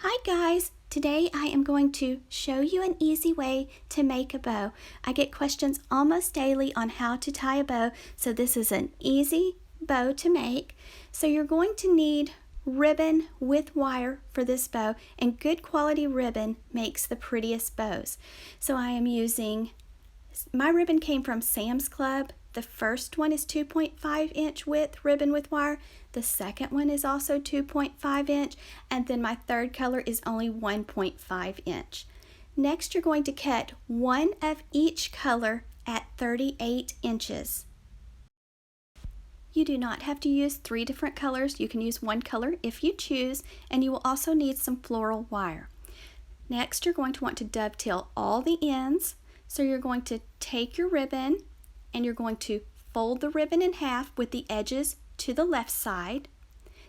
Hi guys! Today I am going to show you an easy way to make a bow. I get questions almost daily on how to tie a bow, so this is an easy bow to make. So you're going to need ribbon with wire for this bow, and good quality ribbon makes the prettiest bows. So I am using, my ribbon came from Sam's Club. The first one is 2.5 inch width ribbon with wire. The second one is also 2.5 inch, and then my third color is only 1.5 inch. Next, you're going to cut one of each color at 38 inches. You do not have to use 3 different colors. You can use one color if you choose, and you will also need some floral wire. Next, you're going to want to dovetail all the ends. So you're going to take your ribbon and you're going to fold the ribbon in half with the edges to the left side.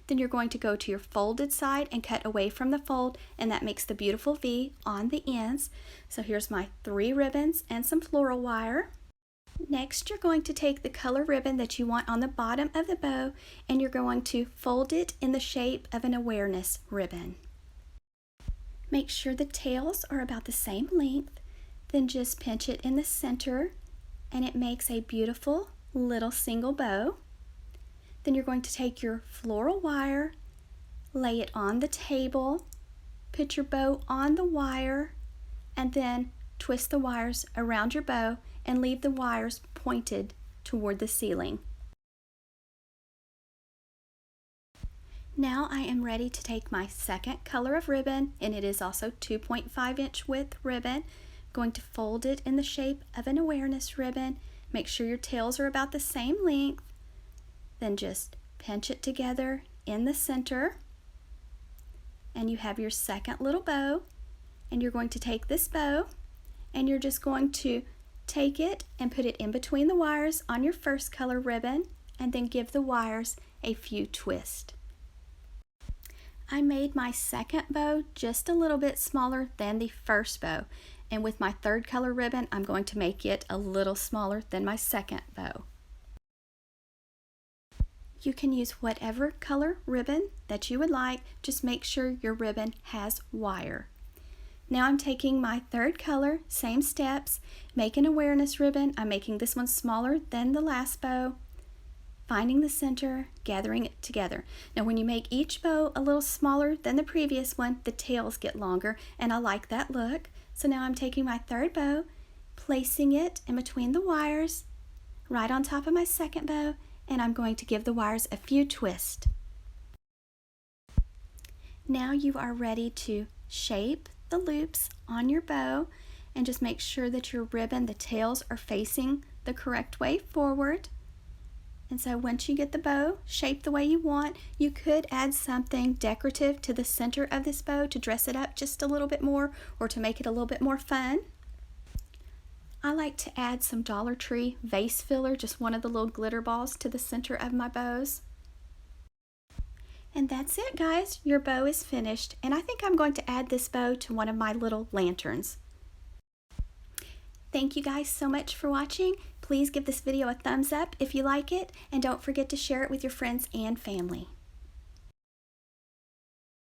Then you're going to go to your folded side and cut away from the fold, and that makes the beautiful V on the ends. So here's my 3 ribbons and some floral wire. Next, you're going to take the color ribbon that you want on the bottom of the bow, and you're going to fold it in the shape of an awareness ribbon. Make sure the tails are about the same length. Then just pinch it in the center, and it makes a beautiful little single bow. Then you're going to take your floral wire, lay it on the table, put your bow on the wire, and then twist the wires around your bow and leave the wires pointed toward the ceiling. Now I am ready to take my second color of ribbon, and it is also 2.5 inch width ribbon. Going to fold it in the shape of an awareness ribbon. Make sure your tails are about the same length. Then just pinch it together in the center, and you have your second little bow. And you're going to take this bow and you're just going to take it and put it in between the wires on your first color ribbon, and then give the wires a few twists. I made my second bow just a little bit smaller than the first bow. And with my third color ribbon, I'm going to make it a little smaller than my second bow. You can use whatever color ribbon that you would like. Just make sure your ribbon has wire. Now I'm taking my third color, same steps, make an awareness ribbon. I'm making this one smaller than the last bow. Finding the center, gathering it together. Now when you make each bow a little smaller than the previous one, the tails get longer, and I like that look. So now I'm taking my third bow, placing it in between the wires, right on top of my second bow, and I'm going to give the wires a few twists. Now you are ready to shape the loops on your bow, and just make sure that your ribbon, the tails, are facing the correct way forward. And so once you get the bow shaped the way you want, you could add something decorative to the center of this bow to dress it up just a little bit more, or to make it a little bit more fun. I like to add some Dollar Tree vase filler, just one of the little glitter balls, to the center of my bows. And that's it, guys. Your bow is finished, and I think I'm going to add this bow to one of my little lanterns. Thank you guys so much for watching. Please give this video a thumbs up if you like it, and don't forget to share it with your friends and family.